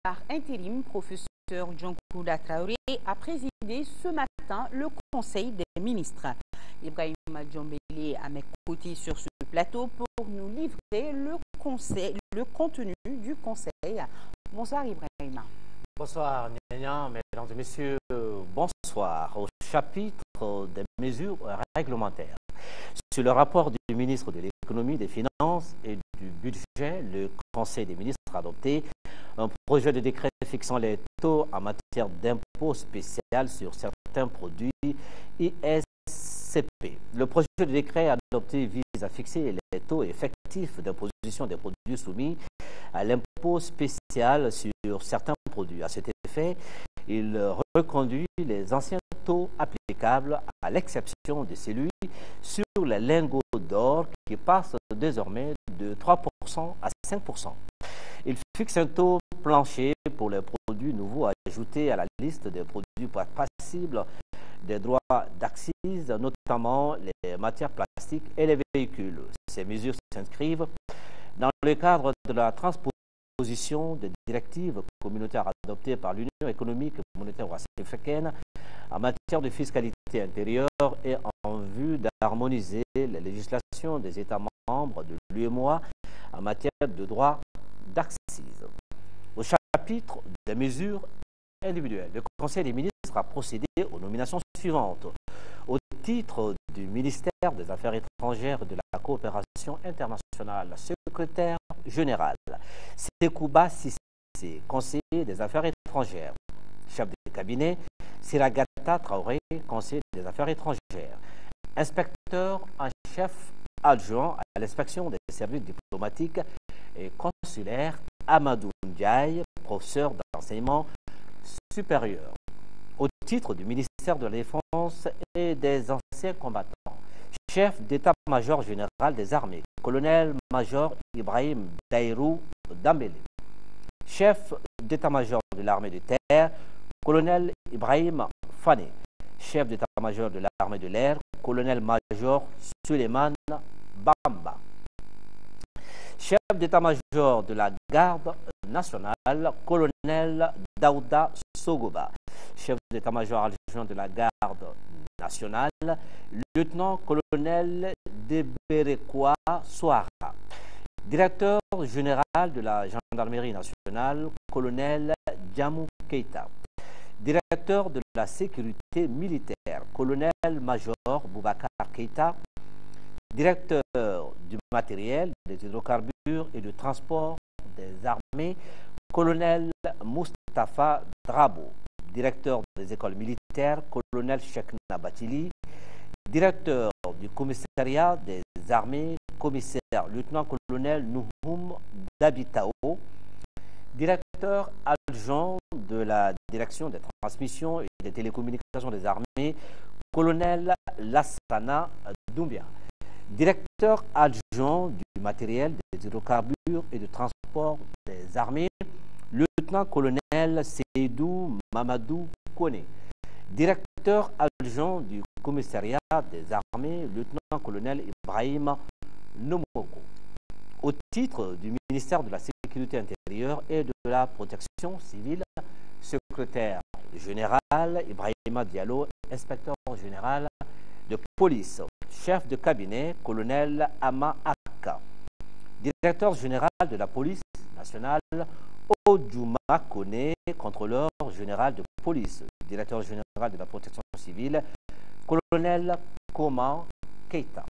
par intérim, professeur Djonkouda Traoré a présidé ce matin le Conseil des ministres. Ibrahim Djombele à mes côtés sur ce plateau pour nous livrer le contenu du Conseil. Bonsoir Ibrahim. Bonsoir Nénia, mesdames et messieurs, bonsoir. Au chapitre des mesures réglementaires. Sur le rapport du ministre de l'Économie, des Finances et du Budget, le Conseil des ministres a adopté un projet de décret fixant les taux en matière d'impôt spécial sur certains produits ISCP. Le projet de décret adopté vise à fixer les taux effectifs d'imposition des produits soumis à l'impôt spécial sur certains produits. À cet effet, il reconduit les anciens taux applicables à l'exception de celui sur les lingots d'or qui passe désormais de 3% à 5%. Il fixe un taux plancher pour les produits nouveaux ajoutés à la liste des produits passibles des droits d'accise, notamment les matières plastiques et les véhicules. Ces mesures s'inscrivent dans le cadre de la transposition des directives communautaires adoptées par l'Union économique et monétaire ouest-africaine en matière de fiscalité intérieure et en vue d'harmoniser les législations des États membres de l'UEMOA en matière de droits d'accise. Au chapitre des mesures individuelles, le Conseil des ministres a procédé aux nominations suivantes. Au titre du ministère des Affaires étrangères et de la coopération internationale, secrétaire général, Sekouba Sissé, conseiller des Affaires étrangères. Chef de cabinet, Siragata Traoré, conseiller des Affaires étrangères. Inspecteur en chef adjoint à l'inspection des services diplomatiques et consulaires, Amadou Ndiaye, professeur d'enseignement supérieur. Au titre du ministère de la Défense et des anciens combattants, chef d'état-major général des armées, colonel-major Ibrahim Dairou Dambélé. Chef d'état-major de l'armée de terre, colonel Ibrahim Fane. Chef d'état-major de l'armée de l'air, colonel-major Suleiman Bamba. Chef d'état-major de la garde nationale, colonel Daouda Sogoba. Chef d'état-major adjoint de la garde nationale, lieutenant-colonel Deberekwa Soara. Directeur général de la gendarmerie nationale, colonel Djamou Keita. Directeur de la sécurité militaire, colonel-major Boubacar Keita. Directeur du matériel, des hydrocarbures et du transport des armées, colonel Mustafa Drabo. Directeur des écoles militaires, colonel Chekna Batili. Directeur du commissariat des armées, commissaire lieutenant-colonel Nouhoum Dabitao. Directeur adjoint de la direction des transmissions et des télécommunications des armées, colonel Lassana Doumbia. Directeur adjoint du matériel, des hydrocarbures et du transport des armées, lieutenant-colonel Seydou Mamadou Kone. Directeur adjoint du commissariat des armées, lieutenant-colonel Ibrahim Nomoko. Au titre du ministère de la Sécurité intérieure et de la Protection civile, secrétaire général Ibrahima Diallo, inspecteur général de police, chef de cabinet, colonel Ama Akka. Directeur général de la police nationale, Odjouma Kone, contrôleur général de police. Directeur général de la protection civile, colonel Koma Keita.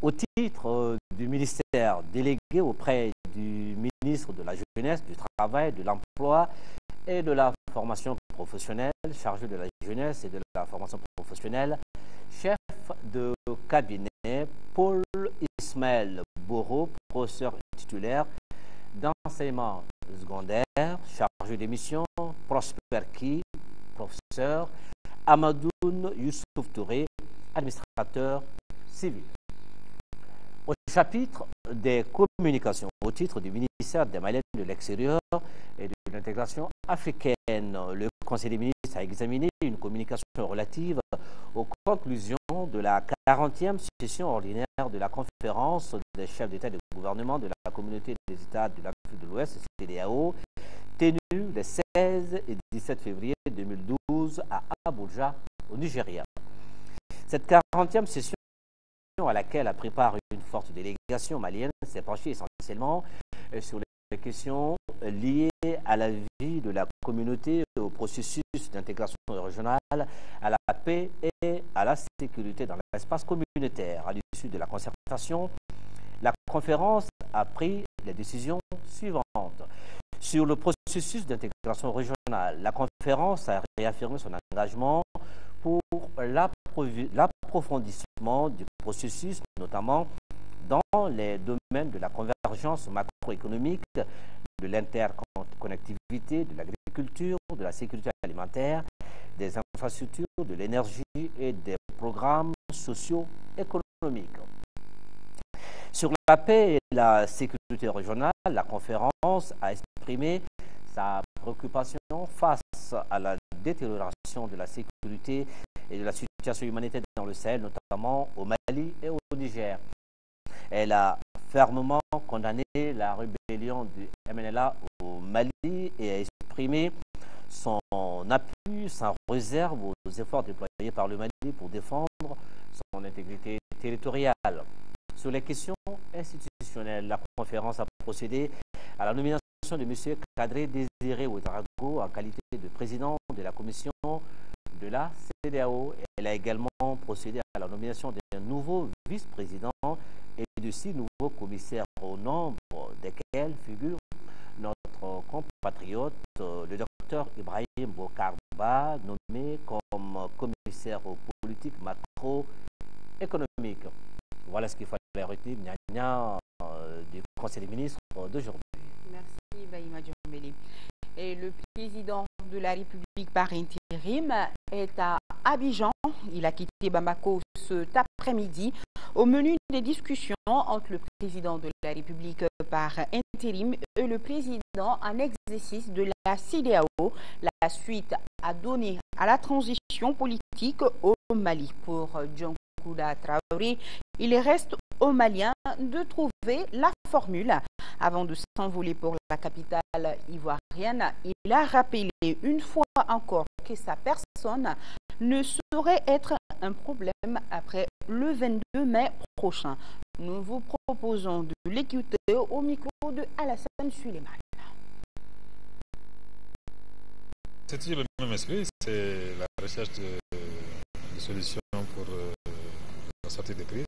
Au titre du ministère délégué auprès du ministre de la Jeunesse, du Travail, de l'Emploi et de la formation professionnelle, chargé de la jeunesse et de la formation professionnelle, chef de cabinet, Paul Ismaël Boro, professeur titulaire d'enseignement secondaire, chargé des missions, Prosper Ki, professeur, Amadoun Youssouf Touré, administrateur civil. Au chapitre des communications, au titre du ministère des Maliens de l'extérieur et de l'intégration africaine, le Conseil des ministres a examiné une communication relative aux conclusions de la 40e session ordinaire de la conférence des chefs d'État et de gouvernement de la communauté des États de l'Afrique de l'Ouest, CEDEAO, tenu les 16 et 17 février 2012 à Abuja, au Nigeria. Cette 40e session à laquelle a pris part une forte délégation malienne s'est penchée essentiellement sur les questions liées à la vie de la communauté, au processus d'intégration régionale, à la paix et à la sécurité dans l'espace communautaire. À l'issue de la concertation, la conférence a pris les décisions suivantes. Sur le processus d'intégration régionale, la conférence a réaffirmé son engagement pour l'approfondissement du processus, notamment dans les domaines de la convergence macroéconomique, de l'interconnectivité, de l'agriculture, de la sécurité alimentaire, des infrastructures, de l'énergie et des programmes socio-économiques. Sur la paix et la sécurité régionale, la conférence a exprimé sa préoccupation face à la détérioration de la sécurité et de la situation humanitaire dans le Sahel, notamment au Mali et au Niger. Elle a fermement condamné la rébellion du MNLA au Mali et a exprimé son appui sans réserve aux efforts déployés par le Mali pour défendre son intégrité territoriale. Sur les questions institutionnelles, la conférence a procédé à la nomination de M. Kadri Désiré Ouedraogo en qualité de président de la commission de la CEDEAO. Elle a également procédé à la nomination d'un nouveau vice-président et de 6 nouveaux commissaires, au nombre desquels figure notre compatriote, le docteur Ibrahim Bokarba, nommé comme commissaire aux politiques macroéconomiques. Voilà ce qu'il fallait retenir du Conseil des ministres d'aujourd'hui. Merci, Baïma Djambélé. Et le président de la République par intérim est à Abidjan. Il a quitté Bamako cet après-midi. Au menu des discussions entre le président de la République par intérim et le président en exercice de la CEDEAO, la suite à donner à la transition politique au Mali. Pour Djonkouda Traoré, il reste aux Maliens de trouver la formule. Avant de s'envoler pour la capitale ivoirienne, il a rappelé une fois encore que sa personne ne saurait être un problème après le 22 mai prochain. Nous vous proposons de l'écouter au micro de Alassane Suleiman. C'est toujours le même esprit, c'est la recherche de solutions pour la sortie de crise.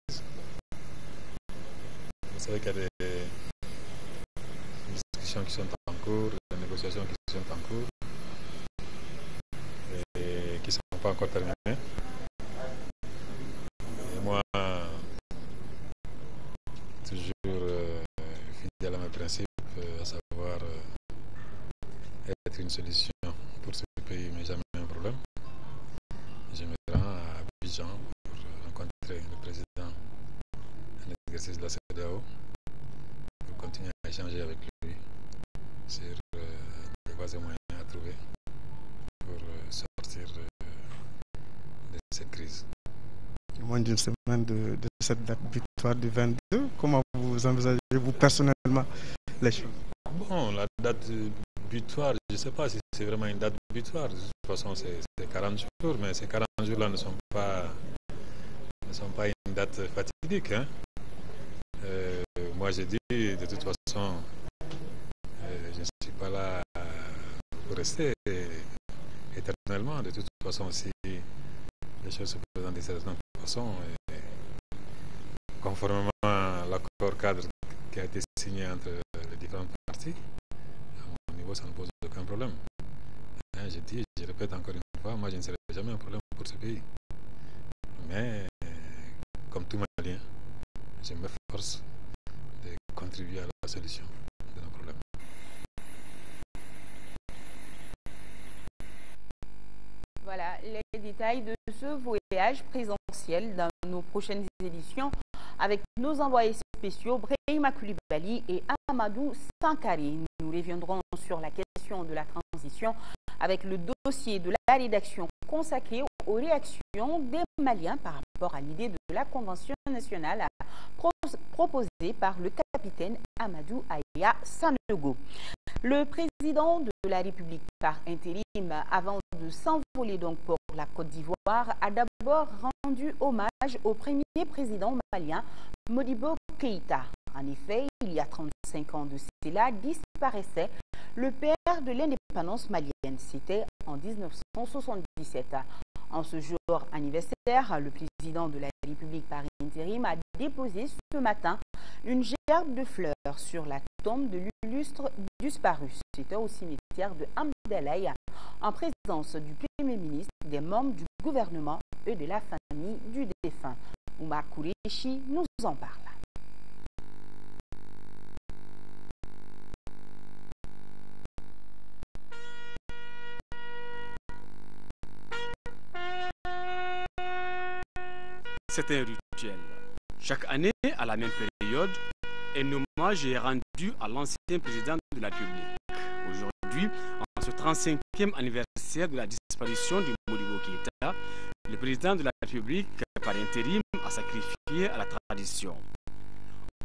Vous savez qu'il y a des discussions qui sont en cours, des négociations qui sont en cours et qui ne sont pas encore terminées. Et moi, toujours fidèle à mes principes, à savoir être une solution pour ce pays, mais jamais un problème. Je me rends à Abidjan pour rencontrer le président en exercice de la CEDEAO pour continuer à échanger avec lui sur les voies et moyens à trouver pour sortir de cette crise. Moins d'une semaine de cette date butoir du 22, comment vous envisagez, vous personnellement, les choses? Bon, la date butoir, je ne sais pas si c'est vraiment une date butoir. De toute façon, c'est 40 jours, mais ces 40 jours-là ne sont pas une date fatidique. Hein. Moi, j'ai dit, de toute façon, je ne suis pas là pour rester éternellement. De toute façon, si les choses se présentent de certaine façon, conformément à l'accord cadre qui a été signé entre les différentes parties, à mon niveau, ça ne pose aucun problème. Hein, je dis, je répète encore une fois, moi, je ne serai jamais un problème pour ce pays. Mais, comme tout Malien, je m'efforce de contribuer à la solution de nos problèmes. Voilà les détails de ce voyage présentiel dans nos prochaines éditions avec nos envoyés spéciaux Brahima Koulibaly et Amadou Sankari. Nous reviendrons sur la question de la transition avec le dossier de la rédaction consacré aux réactions des Maliens par rapport à l'idée de la Convention nationale proposée par le capitaine Amadou Aya Sanogo. Le président de la République par intérim, avant de s'envoler donc pour la Côte d'Ivoire, a d'abord rendu hommage au premier président malien, Modibo Keïta. En effet, il y a 35 ans de cela, disparaissait le père de l'indépendance malienne. C'était en 1977. En ce jour anniversaire, le président de la République par intérim a déposé ce matin une gerbe de fleurs sur la tombe de l'illustre disparu. C'était au cimetière de Amdalaï, en présence du Premier ministre, des membres du gouvernement et de la famille du défunt. Oumar Kourechi nous en parle. C'est un rituel. Chaque année, à la même période, un hommage est rendu à l'ancien président de la République. Aujourd'hui, en ce 35e anniversaire de la disparition de Modibo Keïta, le président de la République, par intérim, a sacrifié à la tradition.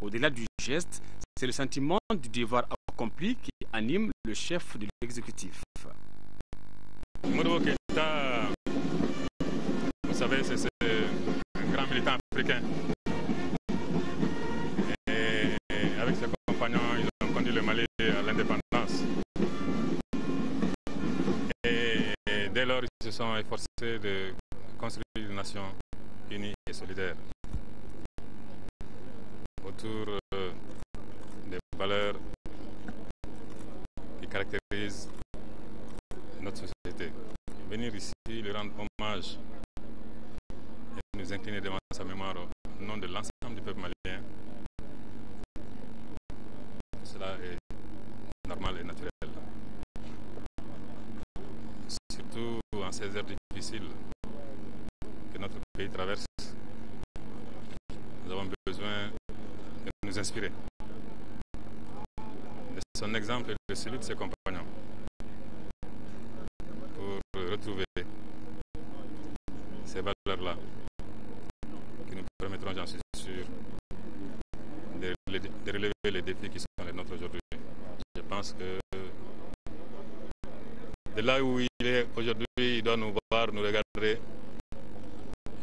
Au-delà du geste, c'est le sentiment du devoir accompli qui anime le chef de l'exécutif. Modibo Keïta, vous savez, c'est un grand militant africain. Et avec ses compagnons, ils ont conduit le Mali à l'indépendance. Et dès lors, ils se sont efforcés de construire une nation unie et solidaire autour des valeurs qui caractérisent notre société. Venir ici, lui rendre hommage et nous incliner devant sa mémoire au nom de l'ensemble du peuple malien, cela est normal et naturel. Surtout en ces heures difficiles que notre pays traverse, nous avons besoin de nous inspirer de son exemple et de celui de ses compagnons pour retrouver ces valeurs-là qui nous permettront, j'en suis sûr, de relever les défis qui sont les nôtres aujourd'hui. Je pense que de là où il est aujourd'hui, il doit nous voir, nous regarder.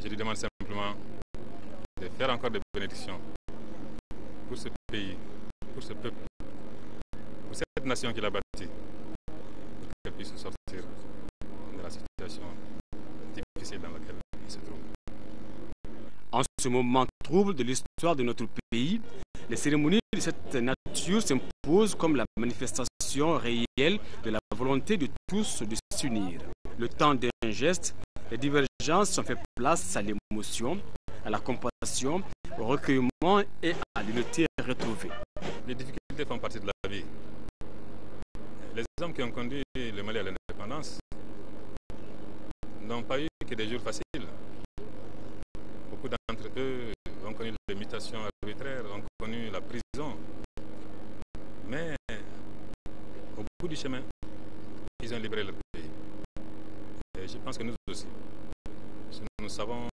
Je lui demande simplement de faire encore des bénédictions pour ce pays, pour ce peuple, pour cette nation qu'il a bâtie, pour qu'elle puisse sortir de la situation difficile dans laquelle il se trouve. En ce moment trouble de l'histoire de notre pays, les cérémonies de cette nature s'imposent comme la manifestation réelle de la volonté de tous de s'unir. Le temps d'un geste, les divergences ont fait place à l'émotion, à la compassion, au recueillement et à l'unité retrouvée. Les difficultés font partie de la vie. Les hommes qui ont conduit le Mali à l'indépendance n'ont pas eu que des jours faciles. Beaucoup d'entre eux ont connu les mutations arbitraires, ont connu la prison. Mais au bout du chemin, ils ont libéré le pays. Et je pense que nous aussi, si nous savons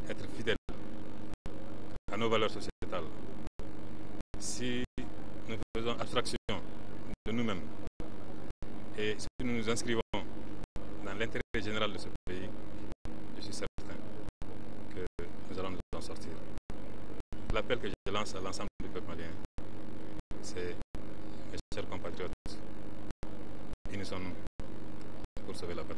être fidèles à nos valeurs sociétales, si nous faisons abstraction de nous-mêmes et si nous nous inscrivons dans l'intérêt général de ce pays, je suis certain que nous allons nous en sortir. L'appel que je lance à l'ensemble du peuple malien, c'est, mes chers compatriotes, unissons-nous pour sauver la patrie.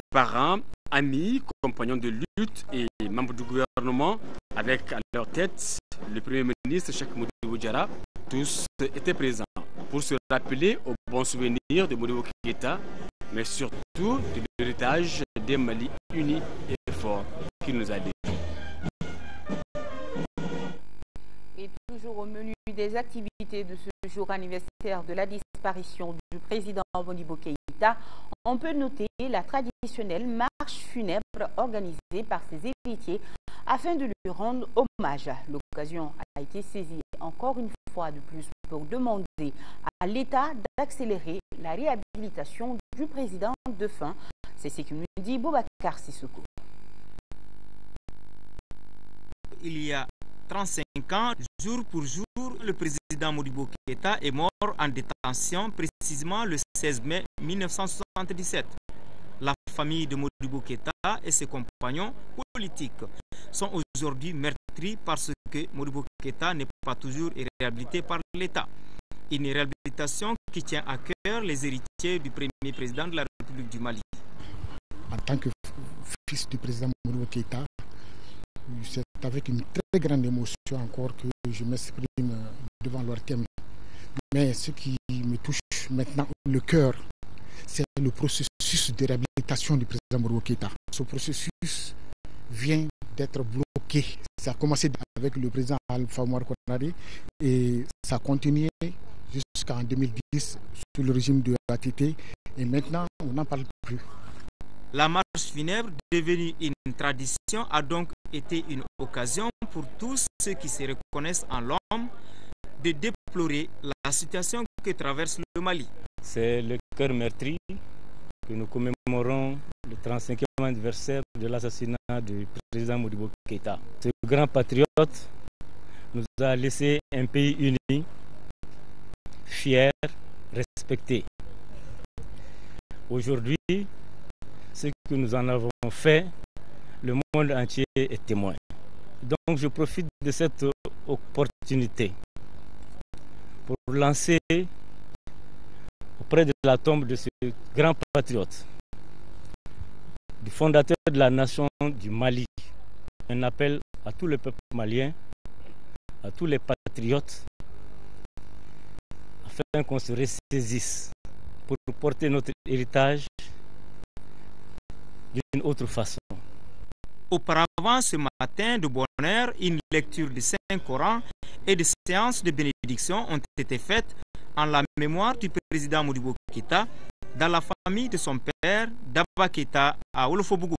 Parents, amis, compagnons de lutte et membres du gouvernement, avec à leur tête le Premier ministre Cheikh Modibo Diarra, tous étaient présents pour se rappeler au bon souvenir de Modibo Keïta, mais surtout de l'héritage des Mali unis et forts qui nous a légués. Et toujours au menu des activités de ce jour anniversaire de la disparition du président Modibo Keïta, on peut noter la traditionnelle marche funèbre organisée par ses héritiers afin de lui rendre hommage. L'occasion a été saisie encore une fois de plus pour demander à l'État d'accélérer la réhabilitation du président défunt. C'est ce que nous dit Boubacar Sissoko. Il y a 35 ans. Jour pour jour, le président Modibo Keïta est mort en détention précisément le 16 mai 1977. La famille de Modibo Keïta et ses compagnons politiques sont aujourd'hui meurtris parce que Modibo Keïta n'est pas toujours réhabilité par l'État. Une réhabilitation qui tient à cœur les héritiers du premier président de la République du Mali. En tant que fils du président Modibo Keïta, c'est avec une très grande émotion encore que je m'exprime devant leur thème. Mais ce qui me touche maintenant le cœur, c'est le processus de réhabilitation du président Modibo Keïta. Ce processus vient d'être bloqué. Ça a commencé avec le président Alpha Oumar Konaré et ça a continué jusqu'en 2010 sous le régime de l'ATT et maintenant on n'en parle plus. La marche funèbre, devenue une tradition, a donc été une occasion pour tous ceux qui se reconnaissent en l'homme de déplorer la situation que traverse le Mali. C'est le cœur meurtri que nous commémorons le 35e anniversaire de l'assassinat du président Modibo Keïta. Ce grand patriote nous a laissé un pays uni, fier, respecté. Aujourd'hui, ce que nous en avons fait, le monde entier est témoin. Donc je profite de cette opportunité pour lancer auprès de la tombe de ce grand patriote, du fondateur de la nation du Mali, un appel à tout le peuple malien, à tous les patriotes, afin qu'on se ressaisisse pour porter notre héritage d'une autre façon. Auparavant, ce matin de bonne heure, une lecture du Saint-Coran et des séances de bénédiction ont été faites en la mémoire du président Modibo Keïta dans la famille de son père, Daba Keïta, à Olofobougou.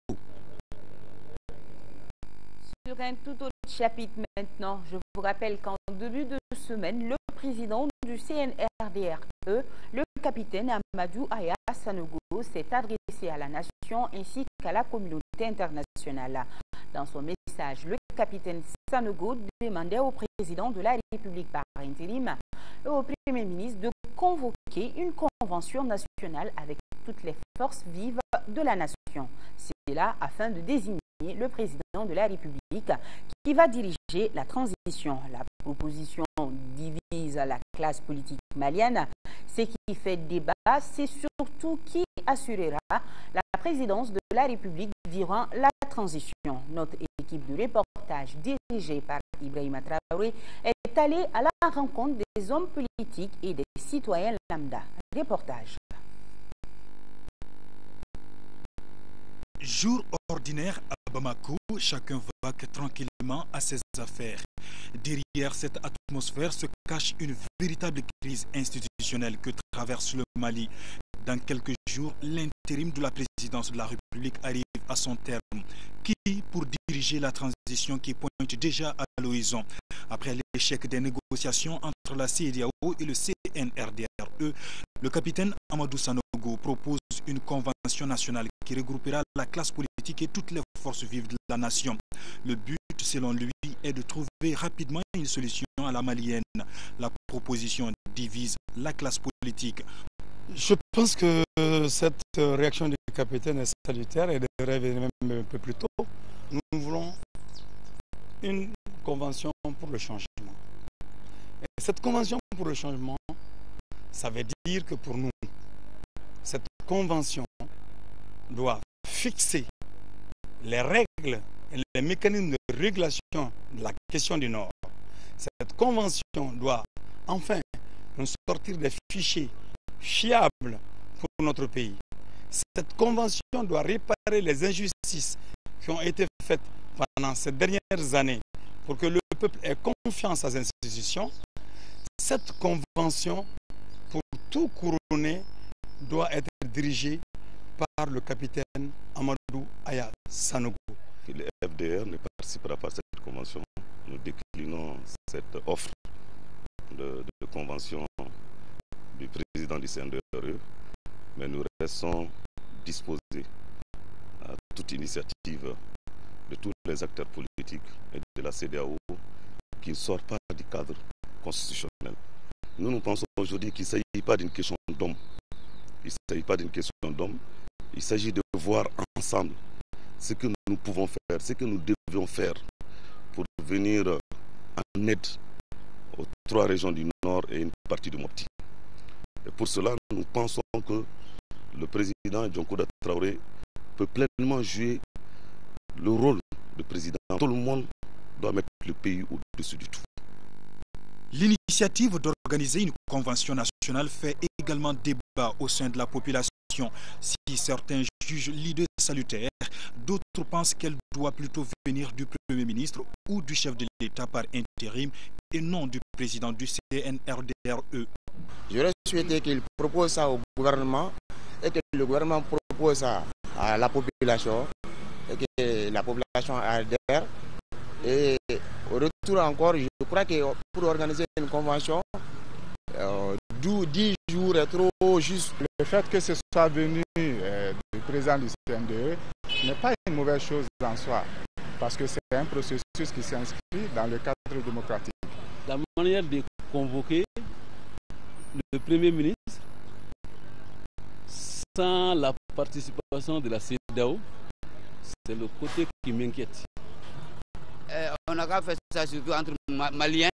Sur un tout autre chapitre maintenant, je vous rappelle qu'en début de semaine, le président du CNRDRE, le capitaine Amadou Aya Sanogo, s'est adressé à la nation ainsi qu'à la communauté internationale. Dans son message, le capitaine Sanogo demandait au président de la République par intérim et au Premier ministre de convoquer une convention nationale avec toutes les forces vives de la nation. C'est là afin de désigner le président de la République qui va diriger la transition. La proposition divise la classe politique malienne. Ce qui fait débat, c'est surtout qui assurera la présidence de la République durant la transition. Notre équipe de reportage dirigée par Ibrahima Traoré est allée à la rencontre des hommes politiques et des citoyens lambda. Reportage. Jour ordinaire à Bamako, chacun vague tranquillement à ses affaires. Derrière cette atmosphère se cache une véritable crise institutionnelle que traverse le Mali. Dans quelques jours, l'intérim de la présidence de la République arrive à son terme. Qui pour diriger la transition qui pointe déjà à l'horizon? Après l'échec des négociations entre la CEDEAO et le CNRDRE, le capitaine Amadou Sanogo propose une convention nationale qui regroupera la classe politique et toutes les forces vives de la nation. Le but, selon lui, est de trouver rapidement une solution à la malienne. La proposition divise la classe politique. Je pense que cette réaction du capitaine est salutaire et devrait venir même un peu plus tôt. Nous voulons une convention pour le changement. Et cette convention pour le changement, ça veut dire que pour nous, cette convention doit fixer les règles et les mécanismes de régulation de la question du Nord. Cette convention doit enfin nous sortir des fichiers fiables pour notre pays. Cette convention doit réparer les injustices qui ont été faites pendant ces dernières années pour que le peuple ait confiance à ces institutions. Cette convention, pour tout couronner, doit être dirigée par le capitaine Amadou Aya Sanogo. Le FDR ne participera pas à cette convention. Nous déclinons cette offre de convention du président du CNRE, mais nous restons disposés à toute initiative de tous les acteurs politiques et de la CEDEAO qui ne sort pas du cadre constitutionnel. Nous pensons aujourd'hui qu'il ne s'agit pas d'une question d'homme. Il ne s'agit pas d'une question d'homme. Il s'agit de voir ensemble ce que nous pouvons faire, ce que nous devions faire pour venir en aide aux 3 régions du Nord et une partie de Mopti. Et pour cela, nous pensons que le président Djonkouda Traoré peut pleinement jouer le rôle de président. Tout le monde doit mettre le pays au-dessus du tout. L'initiative d'organiser une convention nationale fait également débat au sein de la population. Si certains jugent l'idée salutaire, d'autres pensent qu'elle doit plutôt venir du Premier ministre ou du chef de l'État par intérim et non du président du CNRDRE. J'aurais souhaité qu'il propose ça au gouvernement et que le gouvernement propose ça à la population et que la population adhère. Et au retour encore, je crois que pour organiser une convention, 10 jours est trop juste. Le fait que ce soit venu du président du CNDE n'est pas une mauvaise chose en soi, parce que c'est un processus qui s'inscrit dans le cadre démocratique. La manière de convoquer le Premier ministre sans la participation de la CEDEAO, c'est le côté qui m'inquiète. On n'a qu'à faire ça surtout entre Maliens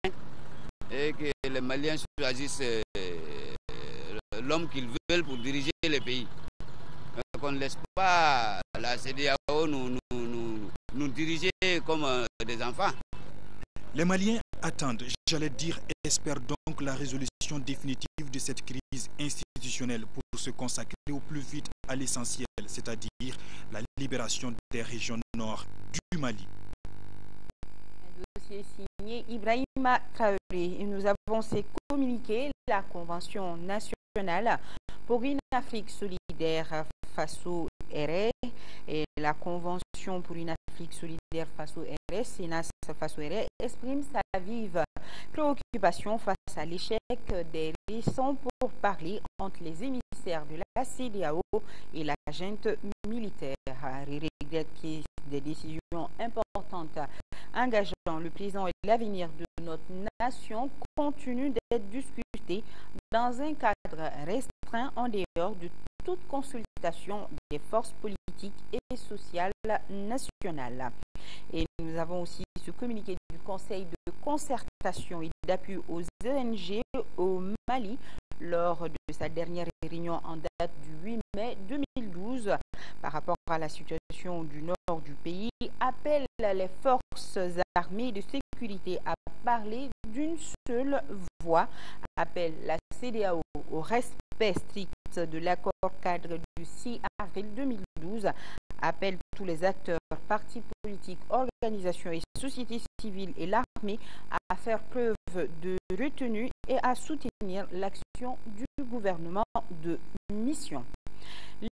et que les Maliens choisissent l'homme qu'ils veulent pour diriger le pays. Qu'on ne laisse pas la CEDEAO nous diriger comme des enfants. Les Maliens attendent, j'allais dire, espèrent donc la résolution définitive de cette crise institutionnelle pour se consacrer au plus vite à l'essentiel, c'est-à-dire la libération des régions nord du Mali. Dossier signé Ibrahima Traoré et nous avons communiqué la Convention nationale pour une Afrique solidaire face au RS et la Convention pour une Afrique solidaire face au RS, CENAS face au RS, exprime sa vive préoccupation face à l'échec des récents pourparlers entre les émissaires de la CEDEAO et la junte militaire. Il regrette que des décisions importantes engageant le présent et l'avenir de notre nation continuent d'être discutées dans un cadre restreint en dehors de toute consultation des forces politiques et sociales nationales. Et nous avons aussi ce communiqué du Conseil de concertation et d'appui aux ONG au Mali lors de sa dernière réunion en date du 8 mai 2012 par rapport à la situation du nord du pays, appelle les forces armées de sécurité à parler d'une seule voix, appelle la CEDEAO au respect strict de l'accord cadre du 6 avril 2012, appelle tous les acteurs, partis politiques, organisations et sociétés civiles et l'armée à faire preuve de retenue et à soutenir l'action du gouvernement de mission.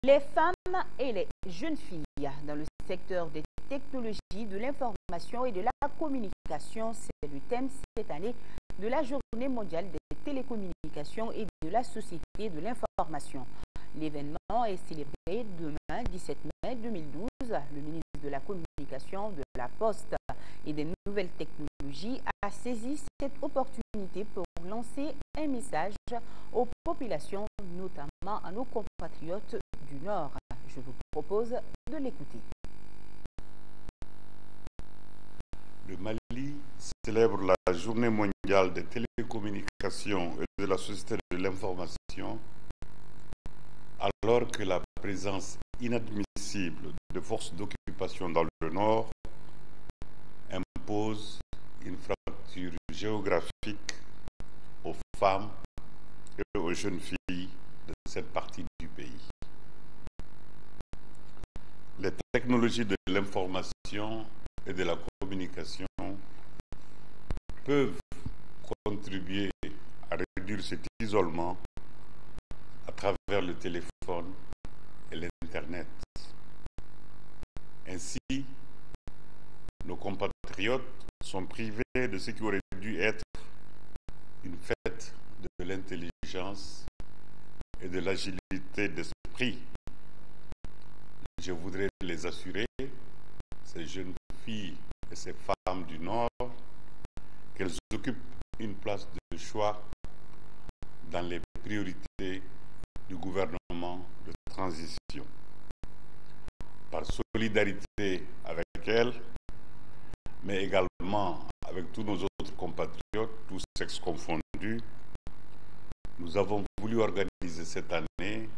Les femmes et les jeunes filles dans le secteur des technologies, de l'information et de la communication, c'est le thème cette année de la Journée mondiale des télécommunications et de la société de l'information. L'événement est célébré demain, 17 mai 2012. Le ministre de la Communication, de la Poste et des Nouvelles Technologies a saisi cette opportunité pour lancer un message aux populations, notamment à nos compatriotes du Nord. Je vous propose de l'écouter. Le Mali célèbre la Journée mondiale des télécommunications et de la société de l'information alors que la présence inadmissible de forces d'occupation dans le Nord impose une fracture géographique aux femmes et aux jeunes filles de cette partie du pays. Les technologies de l'information et de la communication peuvent contribuer à réduire cet isolement à travers le téléphone et l'Internet. Ainsi, nos compatriotes sont privés de ce qui aurait dû être une fête de l'intelligence et de l'agilité d'esprit. Je voudrais les assurer, ces jeunes filles et ces femmes du Nord qu'elles occupent une place de choix dans les priorités du gouvernement de transition. Par solidarité avec elles, mais également avec tous nos autres compatriotes, tous sexes confondus, nous avons voulu organiser cette année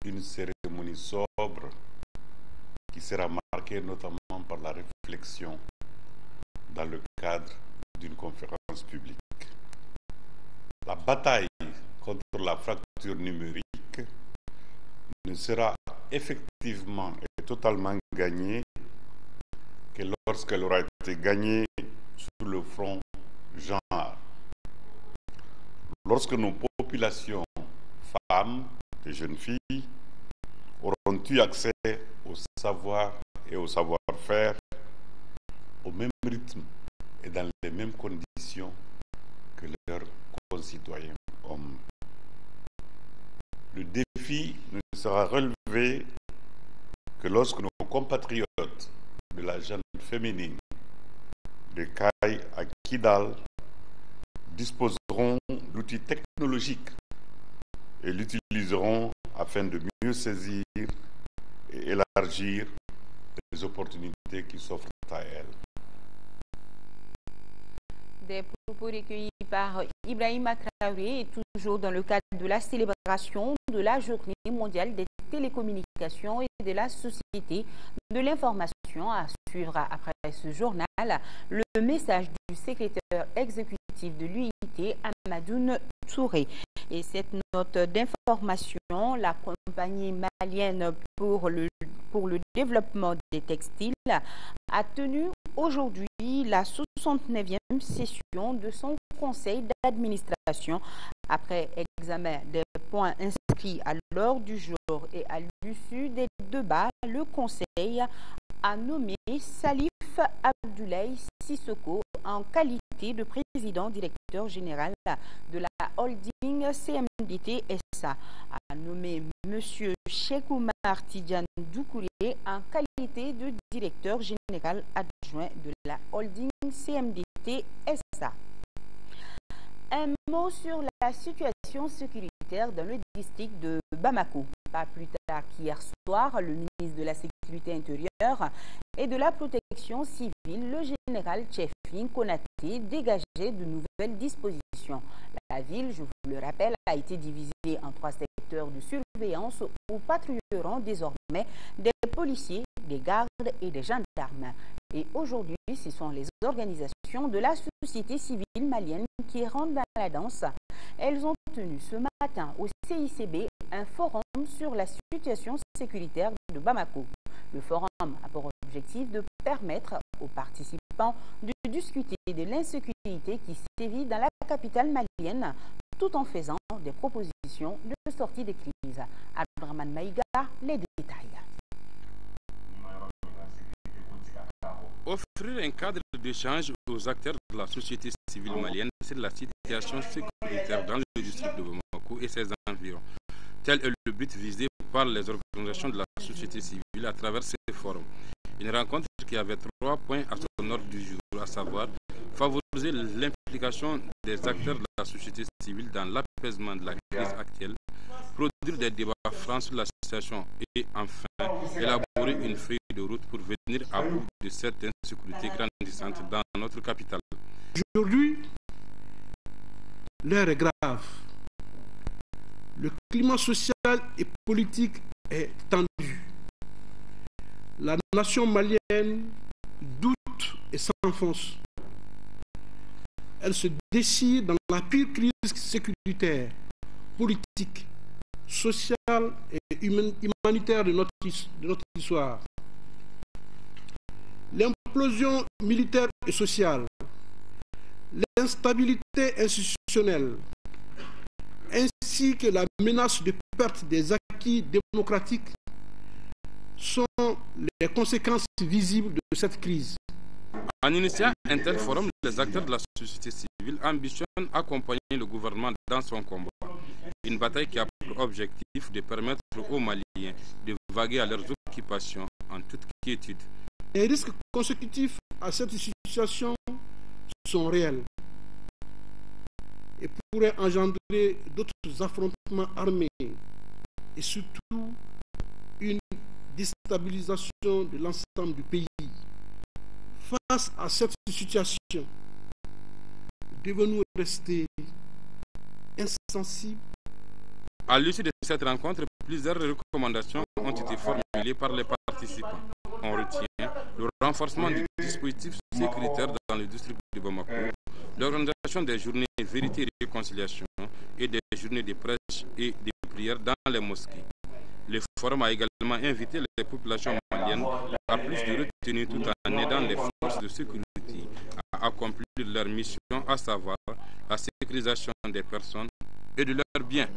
une cérémonie sobre qui sera marquée notamment par la réflexion dans le cadre d'une conférence publique. La bataille contre la fracture numérique ne sera effectivement et totalement gagnée que lorsqu'elle aura été gagnée sur le front genre. Lorsque nos populations, femmes et jeunes filles, auront eu accès au savoir et au savoir-faire au même rythme et dans les mêmes conditions que leurs concitoyens hommes. Le défi ne sera relevé que lorsque nos compatriotes de la jeune féminine de Caille à Kidal disposeront d'outils technologiques et l'utiliseront afin de mieux saisir et élargir les opportunités qui s'offrent à elles. Des propos recueillis par Ibrahima Traoré, toujours dans le cadre de la célébration de la Journée mondiale des télécommunications et de la société de l'information. À suivre après ce journal, le message du secrétaire exécutif de l'UIT, Amadoune Touré. Et cette note d'information, la compagnie malienne pour le développement des textiles a tenu aujourd'hui la 69e session de son conseil d'administration. Après examen des points inscrits à l'ordre du jour et à l'issue des débats, le conseil a nommé Salif Abdoulaye Sissoko en qualité de président directeur général de la holding CMDT SA, a nommé M. Cheikh Oumar Tidiane Doukouré en qualité de directeur général adjoint de la holding CMDT SA. Un mot sur la situation sécuritaire dans le district de Bamako. Pas plus tard qu'hier soir, le ministre de la Sécurité intérieure et de la Protection civile, le général Tchefin Konaté, dégageait de nouvelles dispositions. La ville, je vous le rappelle, a été divisée en 3 secteurs de surveillance où patrouilleront désormais des policiers, des gardes et des gendarmes. Et aujourd'hui, ce sont les organisations de la société civile malienne qui rentrent dans la danse. Elles ont tenu ce matin au CICB un forum sur la situation sécuritaire de Bamako. Le forum a pour objectif de permettre aux participants de discuter de l'insécurité qui sévit dans la capitale malienne tout en faisant des propositions de sortie de crise. Abdraman Maïga, les détails. Offrir un cadre d'échange aux acteurs de la société civile malienne sur la situation sécuritaire dans le district de Bamako et ses environs. Tel est le but visé par les organisations de la société civile à travers ces forums. Une rencontre qui avait 3 points à son ordre du jour, à savoir favoriser l'implication des acteurs de la société civile dans l'apaisement de la crise actuelle, produire des débats francs sur la situation et enfin élaborer une feuille de route pour venir à bout de cette insécurité grandissante dans notre capitale. Aujourd'hui, l'heure est grave. Le climat social et politique est tendu. La nation malienne doute et s'enfonce. Elle se décide dans la pire crise sécuritaire, politique, sociale et humanitaire de notre histoire. L'implosion militaire et sociale, l'instabilité institutionnelle, ainsi que la menace de perte des acquis démocratiques sont les conséquences visibles de cette crise. En initiant un tel forum, les acteurs de la société civile ambitionnent accompagner le gouvernement dans son combat. Une bataille qui a pour objectif de permettre aux Maliens de vaguer à leurs occupations en toute quiétude. Les risques consécutifs à cette situation sont réels et pourraient engendrer d'autres affrontements armés et surtout une déstabilisation de l'ensemble du pays. Face à cette situation, devons-nous rester insensibles? À l'issue de cette rencontre, plusieurs recommandations ont été formulées par les participants. On retient le renforcement du dispositif sécuritaire dans le district de Bamako, l'organisation des journées vérité et réconciliation et des journées de prêche et de prière dans les mosquées. Le forum a également invité les populations maliennes à plus de retenue tout en aidant les forces de sécurité à accomplir leur mission, à savoir la sécurisation des personnes et de leurs biens.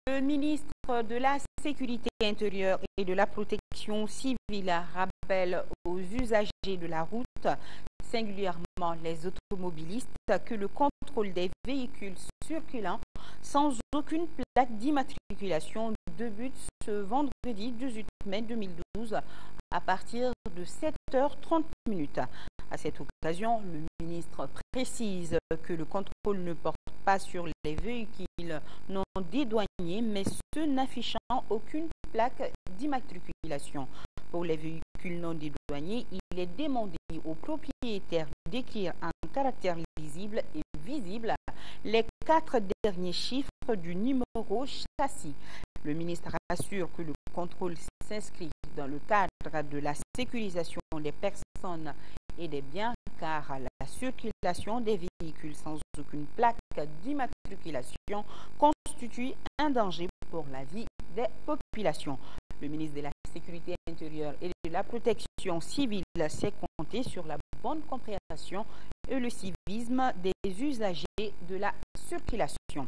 Le ministre de la Sécurité intérieure et de la Protection civile rappelle aux usagers de la route, singulièrement les automobilistes, que le contrôle des véhicules circulant sans aucune plaque d'immatriculation débute ce vendredi 18 mai 2012 à partir de 7h30. À cette occasion, le ministre précise que le contrôle ne porte pas sur les véhicules non dédouanés, mais ceux n'affichant aucune plaque d'immatriculation. Pour les véhicules non dédouanés, il est demandé aux propriétaires d'écrire en caractère lisible et visible les 4 derniers chiffres du numéro châssis. Le ministre assure que le contrôle s'inscrit dans le cadre de la sécurisation des personnes et des biens, car la circulation des véhicules sans aucune plaque d'immatriculation constitue un danger pour la vie des populations. Le ministre de la Sécurité intérieure et de la Protection civile s'est compté sur la bonne compréhension et le civisme des usagers de la circulation.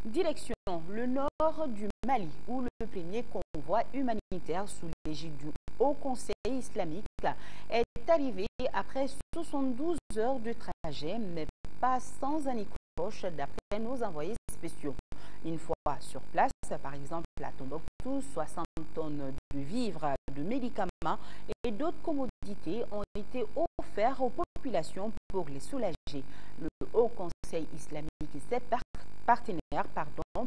Direction le nord du Mali, où le premier convoi humanitaire sous l'égide du Haut Conseil islamique est arrivé après 72 heures de trajet, mais pas sans anicroche d'après nos envoyés spéciaux. Une fois sur place, par exemple à Tombouctou, 60 tonnes de vivres, de médicaments et d'autres commodités ont été offerts aux populations pour les soulager. Le Haut Conseil islamique et ses partenaires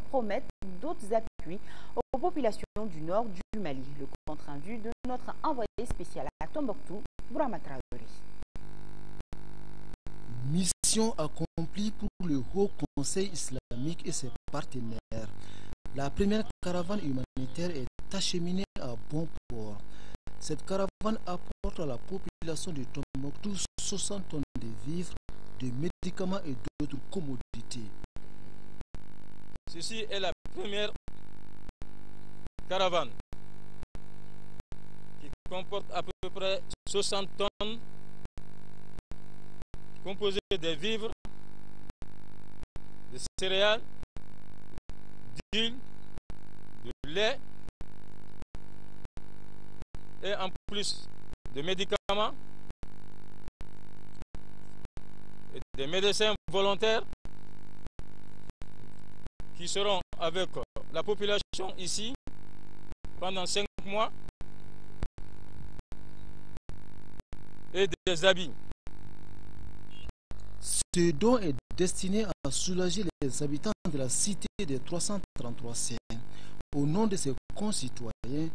promettent d'autres appuis aux populations du nord du Mali. Le compte rendu de notre envoyé spécial à Tombouctou, Bourama Traoré. Mission accomplie pour le Haut Conseil islamique et ses partenaires. La première caravane humanitaire est acheminée à bon port. Cette caravane apporte à la population de Tombouctou 60 tonnes de vivres, de médicaments et d'autres commodités. Ceci est la première caravane qui comporte à peu près 60 tonnes composées de vivres, de céréales, d'huile, de lait et en plus de médicaments et des médecins volontaires qui seront avec la population ici pendant 5 mois et des habits. Ce don est destiné à soulager les habitants de la cité des 333 Saints. Au nom de ses concitoyens,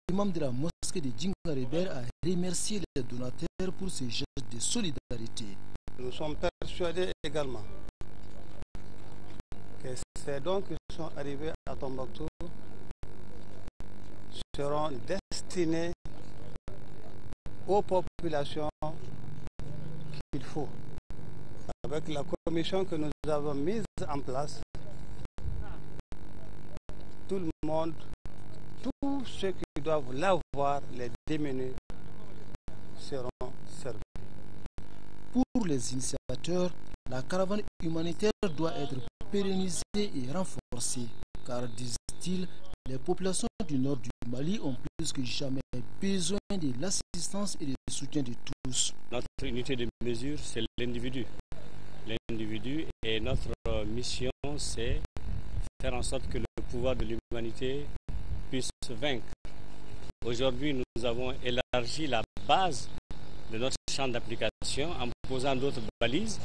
l'imam de la mosquée de Djingarébel a remercié les donateurs pour ce geste de solidarité. Nous sommes persuadés également que ces dons qui sont arrivés à Tombouctou seront destinés aux populations qu'il faut. Avec la commission que nous avons mise en place, tout le monde, tous ceux qui doivent l'avoir, les démunis, seront servis. Pour les initiateurs, la caravane humanitaire doit être pérennisée et renforcée, car, disent-ils, les populations du nord du Mali ont plus que jamais besoin de l'assistance et du soutien de tous. Notre unité de mesure, c'est l'individu. L'individu et notre mission, c'est faire en sorte que le pouvoir de l'humanité puisse vaincre. Aujourd'hui, nous avons élargi la base de notre champ d'application en posant d'autres balises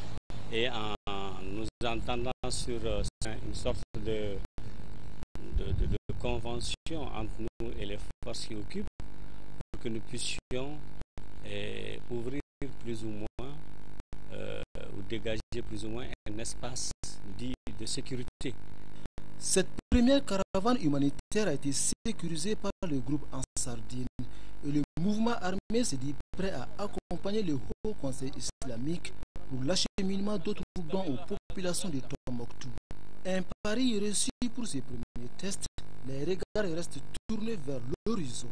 et en nous entendant sur une sorte de convention entre nous et les forces qui occupent pour que nous puissions ouvrir plus ou moins ou dégager plus ou moins un espace dit de sécurité. Cette première caravane humanitaire a été sécurisée par le groupe Ansardine et le mouvement armé s'est dit prêt à accompagner le Haut Conseil islamique pour l'acheminement d'autres dons aux populations de Tombouctou. Un pari reçu pour ces premiers tests, les regards restent tournés vers l'horizon.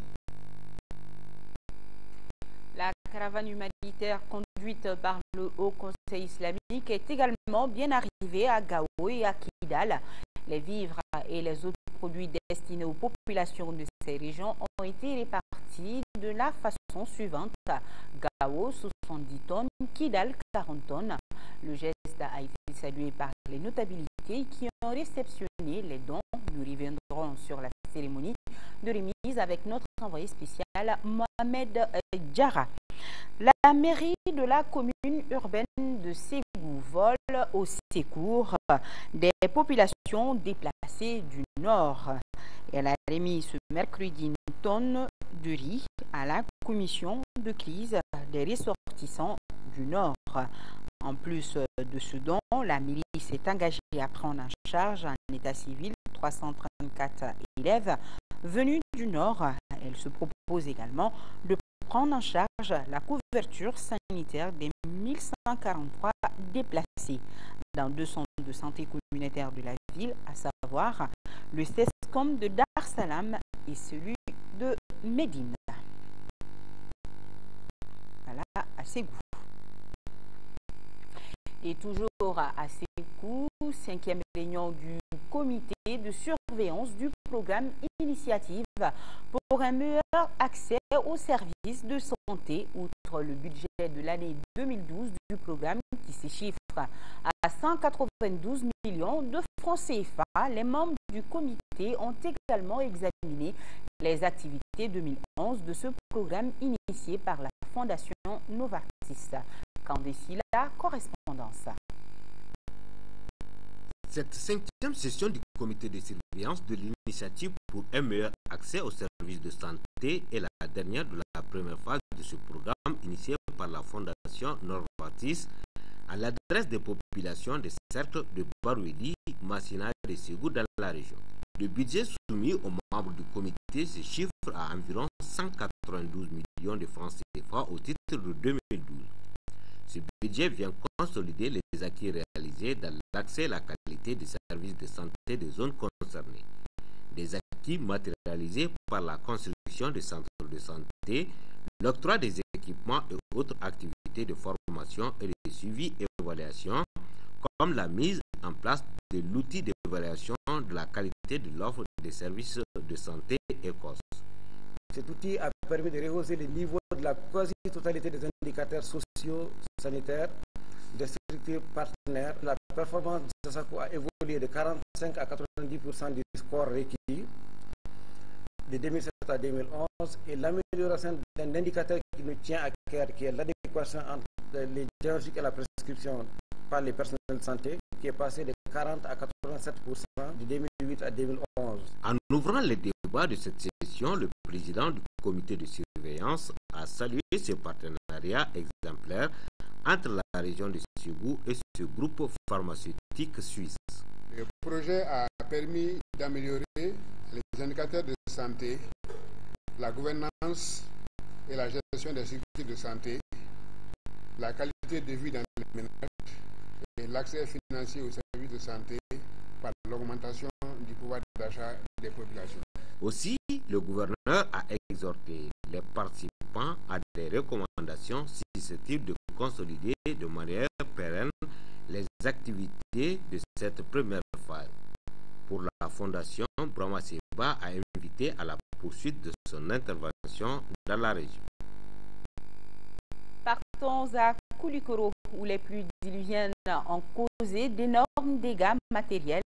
La caravane humanitaire conduite par le Haut Conseil islamique est également bien arrivée à Gao et à Kidal. Les vivres et les autres produits destinés aux populations de ces régions ont été répartis de la façon suivante. Gao, 70 tonnes, Kidal, 40 tonnes. Le geste a été salué par les notabilités qui ont réceptionné les dons. Nous reviendrons sur la cérémonie de remise avec notre envoyé spécial Mohamed Diarra. La mairie de la commune urbaine de Ségou vole au secours des populations déplacées du Nord. Elle a remis ce mercredi une tonne de riz à la commission de crise des ressortissants du Nord. En plus de ce don, la mairie s'est engagée à prendre en charge en état civil 334 élèves venus du Nord. Elle se propose également de prendre en charge la couverture sanitaire des 1143 déplacés dans 2 centres de santé communautaires de la ville, à savoir le CESCOM de Dar Salam et celui de Médine. Voilà, à Ségou. Et toujours à Ségou, 5e réunion du comité de surveillance du programme Initiative pour un meilleur accès aux services de santé, outre le budget de l'année 2012 du programme qui se chiffre à 192 millions de francs CFA. Les membres du comité ont également examiné les activités 2011 de ce programme initié par la Fondation Novartis. Candécie, la correspondance. Cette 5e session du comité de surveillance de l'initiative pour un meilleur accès aux services de santé est la dernière de la première phase de ce programme initié par la Fondation Novartis à l'adresse des populations des cercles de Barouedi, Massina et Ségou dans la région. Le budget soumis aux membres du comité se chiffre à environ 192 millions de francs CFA au titre de 2012. Ce budget vient consolider les acquis réalisés dans l'accès à la qualité des services de santé des zones concernées. Des acquis matérialisés par la construction des centres de santé, l'octroi des équipements et autres activités de formation et de suivi et évaluation, comme la mise en place de l'outil d'évaluation de la qualité de l'offre des services de santé ECOS. Cet outil a permis de rehausser le niveau de la quasi-totalité des indicateurs sociaux, sanitaires, des structures partenaires. La performance de SASACO a évolué de 45 à 90% du score requis de 2007 à 2011 et l'amélioration d'un indicateur qui nous tient à cœur, qui est l'adéquation entre les diagnostics et la prescription par les personnels de santé, qui est passé de 40 à 87% de 2008 à 2011. En ouvrant les débats de cette session, le président du comité de surveillance a salué ce partenariat exemplaire entre la région de Ségou et ce groupe pharmaceutique suisse. Le projet a permis d'améliorer les indicateurs de santé, la gouvernance et la gestion des structures de santé, la qualité de vie dans les ménages et l'accès financier aux services de santé par l'augmentation du pouvoir d'achat des populations. Aussi, le gouverneur a exhorté les participants à des recommandations susceptibles de consolider de manière pérenne les activités de cette première phase. Pour la Fondation, Brahma Seba a invité à la poursuite de son intervention dans la région. Partons à Koulikoro, où les pluies diluviennes ont causé d'énormes dégâts matériels,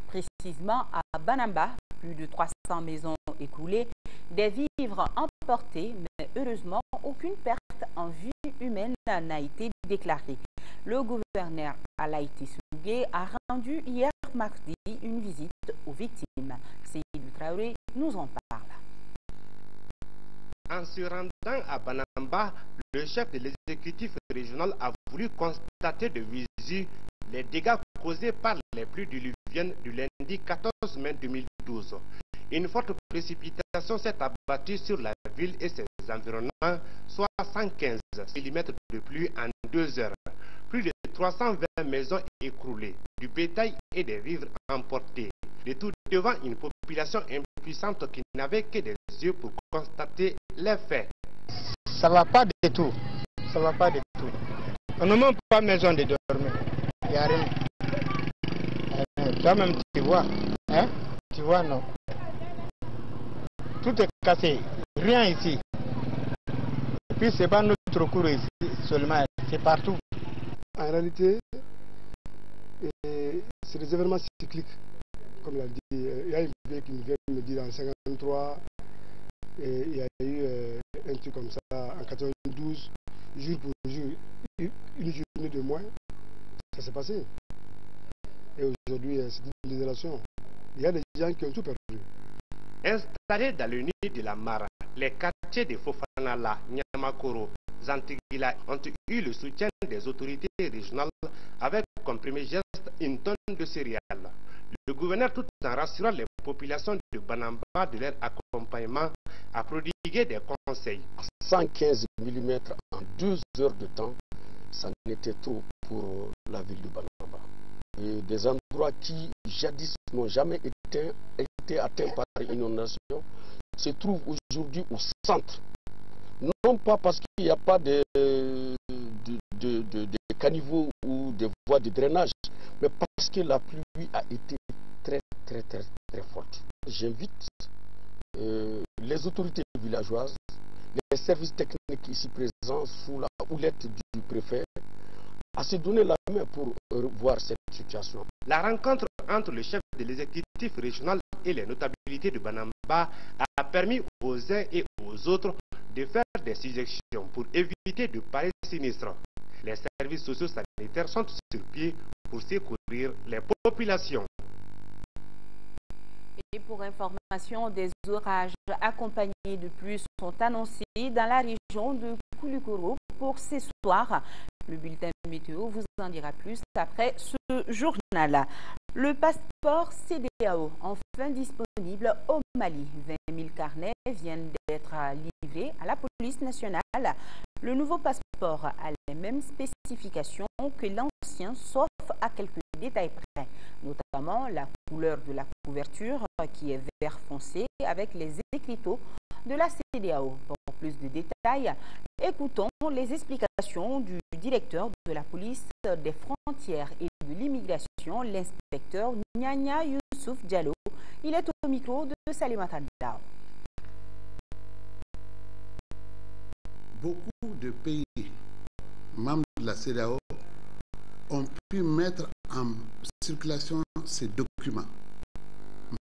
précisément à Banamba, plus de 300 maisons écoulées, des vivres emportés, mais heureusement aucune perte en vie humaine n'a été déclaré. Le gouverneur Alaïti Sougué a rendu hier mardi une visite aux victimes. Seydou Traoré nous en parle. En se rendant à Banamba, le chef de l'exécutif régional a voulu constater de visu les dégâts causés par les pluies diluviennes du lundi 14 mai 2012. Une forte précipitation s'est abattue sur la ville et ses environnements, soit 115 mm de pluie en 2 heures. Plus de 320 maisons écroulées, du bétail et des vivres emportés. Le tout devant une population impuissante qui n'avait que des yeux pour constater les faits. Ça va pas du tout. Ça va pas du tout. On n'a même pas maison de dormir. Il n'y a rien. Toi-même, tu vois. Hein? Tu vois, non. Tout est cassé. Rien ici. Et puis, c'est pas notre cours ici seulement. C'est partout. En réalité, c'est des événements cycliques. Comme l'a dit, il y a une vieille qui vient me dire en 1953, et il y a eu un truc comme ça en 92, jour pour jour, une journée de moins, ça s'est passé. Et aujourd'hui, c'est une désolation. Il y a des gens qui ont tout perdu. Installés dans le nid de la Mara, les quartiers de Fofanala, Nyamakoro, Zantigila ont eu le soutien des autorités régionales avec comme premier geste une tonne de céréales. Le gouverneur, tout en rassurant les populations de Banamba de leur accompagnement, a prodigué des conseils. 115 mm en 2 heures de temps, ça n'était trop pour la ville de Banamba. Et des endroits qui jadis n'ont jamais été atteints par inondation se trouvent aujourd'hui au centre. Non pas parce qu'il n'y a pas de caniveaux ou de voies de drainage, mais parce que la pluie a été très forte. J'invite les autorités villageoises, les services techniques ici présents sous la houlette du préfet, à se donner la main pour revoir cette situation. La rencontre entre le chef de l'exécutif régional et les notabilités de Banamba a permis aux uns et aux autres de faire des suggestions pour éviter de pareils sinistres. Les services socio-sanitaires sont sur pied pour secourir les populations. Et pour information, des orages accompagnés de pluie sont annoncés dans la région de Koulikoro pour ce soir. Le bulletin météo vous en dira plus après ce journal. Le passeport CEDEAO, enfin disponible au Mali. 20 000 carnets viennent d'être livrés à la police nationale. Le nouveau passeport a les mêmes spécifications que l'ancien, sauf à quelques détails près, notamment la couleur de la couverture qui est vert foncé avec les écriteaux de la CEDEAO. Pour plus de détails, écoutons les explications du directeur de la police des frontières et de l'immigration, l'inspecteur Nyanya Youssouf Diallo. Il est au micro de Salimata Dao. Beaucoup de pays membres de la CEDEAO ont pu mettre en circulation ces documents.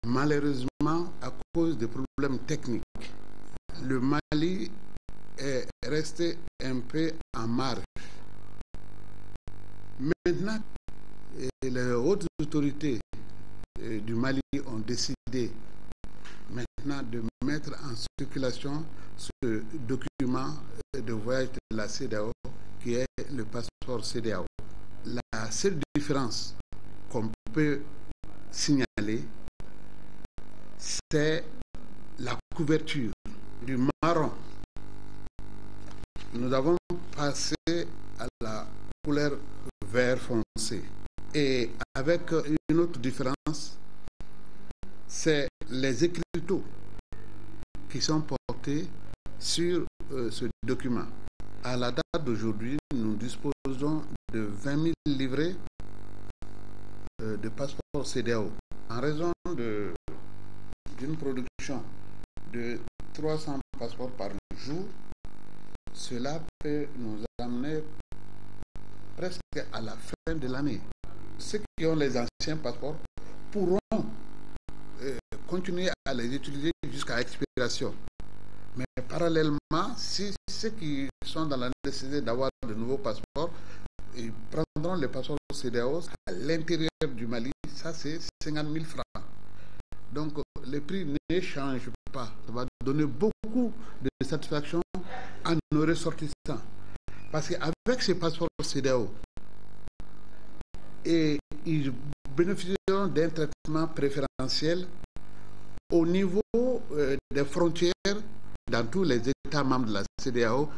Malheureusement, à cause des problèmes techniques, le Mali est resté un peu en marge. Maintenant, les hautes autorités du Mali ont décidé maintenant de mettre en circulation ce document de voyage de la CEDEAO qui est le passeport CEDEAO. La seule différence qu'on peut signaler, c'est la couverture du marron. Nous avons passé à la couleur vert foncé. Et avec une autre différence, c'est les écriteaux qui sont portés sur ce document. À la date d'aujourd'hui, nous disposons de 20 000 livrets de passeports CEDEAO. En raison d'une production de 300 passeports par jour, cela peut nous amener presque à la fin de l'année. Ceux qui ont les anciens passeports pourront continuer à les utiliser jusqu'à expiration. Mais parallèlement, si ceux qui sont dans la nécessité d'avoir de nouveaux passeports, ils prendront les passeports CEDEAO à l'intérieur du Mali, ça c'est 50 000 francs. Donc les prix ne changent pas. Ça va donner beaucoup de satisfaction à nos ressortissants. Parce qu'avec ces passeports CEDEAO, et ils bénéficieront d'un traitement préférentiel au niveau des frontières dans tous les États membres de la CEDEAO.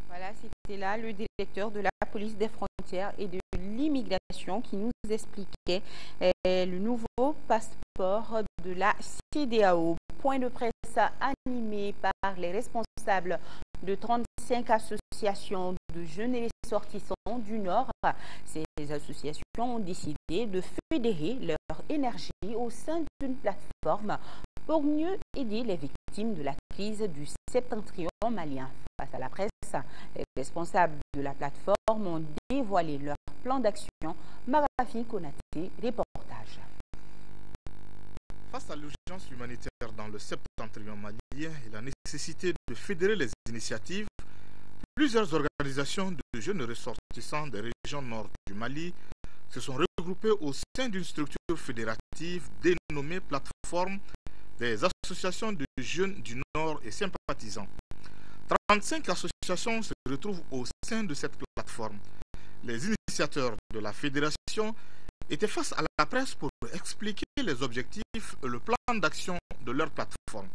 Voilà, c'était là le directeur de la police des frontières et de l'immigration qui nous expliquait le nouveau passeport de la CEDEAO. Point de presse animé par les responsables de 35 associations de jeunes et ressortissants du Nord. Ces associations ont décidé de fédérer leur énergie au sein d'une plateforme pour mieux aider les victimes de la crise du septentrion malien. Face à la presse, les responsables de la plateforme ont dévoilé leur plan d'action. Marafi Konaté, reportage. Face à l'urgence humanitaire dans le septentrion malien et la nécessité de fédérer les initiatives, plusieurs organisations de jeunes ressortissants des régions nord du Mali se sont regroupées au sein d'une structure fédérative dénommée Plateforme des associations de jeunes du Nord et sympathisants. 35 associations se retrouvent au sein de cette plateforme. Les initiateurs de la fédération étaient face à la presse pour expliquer les objectifs et le plan d'action de leur plateforme.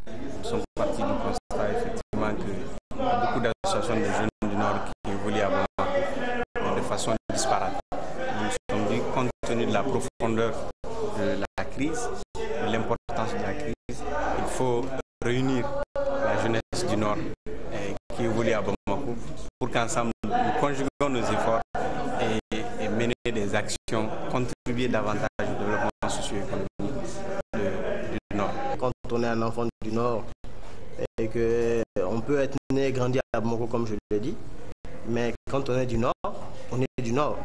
Nous sommes partis du constat effectivement qu'il y a beaucoup d'associations de jeunes du Nord qui évoluent à Bamako de façon disparate. Nous nous sommes dit, compte tenu de la profondeur de la crise, de l'importance de la crise, il faut réunir la jeunesse du Nord qui évolue à Bamako pour qu'ensemble nous conjuguons nos efforts et mener des actions, contribuer davantage au développement socio-économique du Nord. Quand on est un enfant du Nord et qu'on peut être né et grandi à Bamako comme je l'ai dit, mais quand on est du Nord, on est du Nord.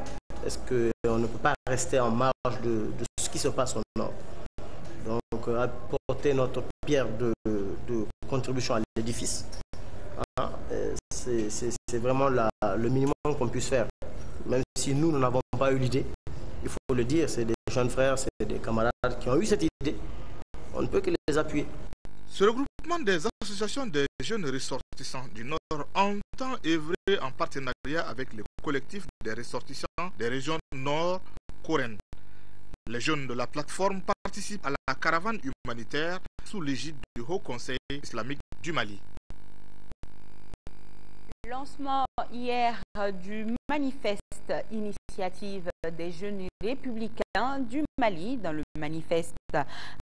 Est-ce qu'on ne peut pas rester en marge de ce qui se passe au Nord? Donc apporter notre pierre de contribution à l'édifice, hein, c'est vraiment le minimum qu'on puisse faire. Même si nous n'avons pas eu l'idée, il faut le dire, c'est des jeunes frères, c'est des camarades qui ont eu cette idée. On ne peut que les appuyer. Ce regroupement des associations des jeunes ressortissants du Nord entend œuvrer en partenariat avec les collectifs des ressortissants des régions nord-coréennes. Les jeunes de la plateforme participent à la caravane humanitaire sous l'égide du Haut Conseil islamique du Mali. Lancement hier du manifeste initiative des jeunes républicains du Mali. Dans le manifeste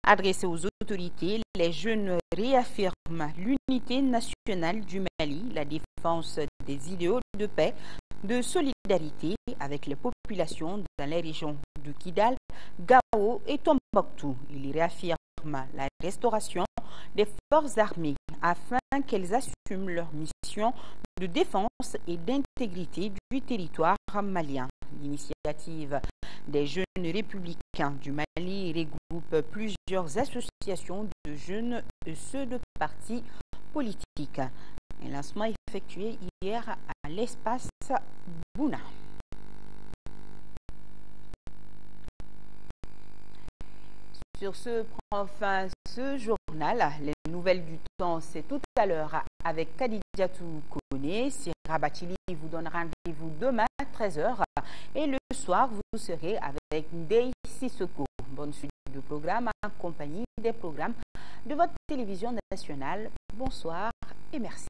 adressé aux autorités, les jeunes réaffirment l'unité nationale du Mali, la défense des idéaux de paix, de solidarité avec les populations dans les régions de Kidal, Gao et Tombouctou. Ils réaffirment la restauration des forces armées afin qu'elles assument leur mission de défense et d'intégrité du territoire malien. L'initiative des jeunes républicains du Mali regroupe plusieurs associations de jeunes et ceux de partis politiques. Un lancement effectué hier à l'espace Bouna. Sur ce prend fin ce journal. Les nouvelles du temps, c'est tout à l'heure avec Kadidiatou Kone. Sira Bachili vous donne rendez-vous demain à 13h. Et le soir, vous serez avec Ndei Sissoko. Bonne suite de programme en compagnie des programmes de votre télévision nationale. Bonsoir et merci.